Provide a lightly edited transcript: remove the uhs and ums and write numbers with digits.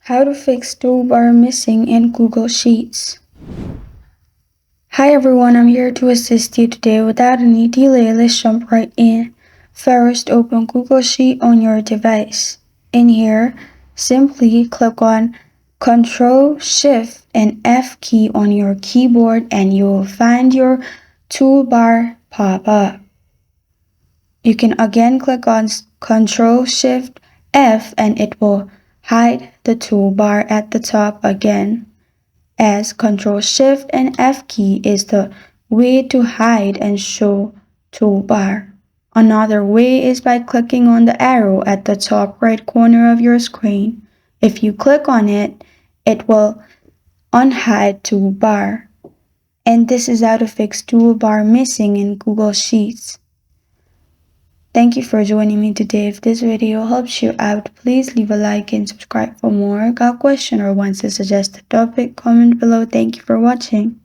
How to fix toolbar missing in Google Sheets. Hi everyone, I'm here to assist you today. Without any delay, let's jump right in. First, open Google Sheet on your device. In here, simply click on Ctrl, Shift, and F key on your keyboard and you will find your toolbar pop up. You can again click on Ctrl, Shift, F and it will hide the toolbar at the top again, as Ctrl, Shift, and F key is the way to hide and show toolbar. Another way is by clicking on the arrow at the top right corner of your screen. If you click on it, it will unhide toolbar. And this is how to fix toolbar missing in Google Sheets. Thank you for joining me today. If this video helps you out, please leave a like and subscribe for more. Got a question or want to suggest a topic? Comment below. Thank you for watching.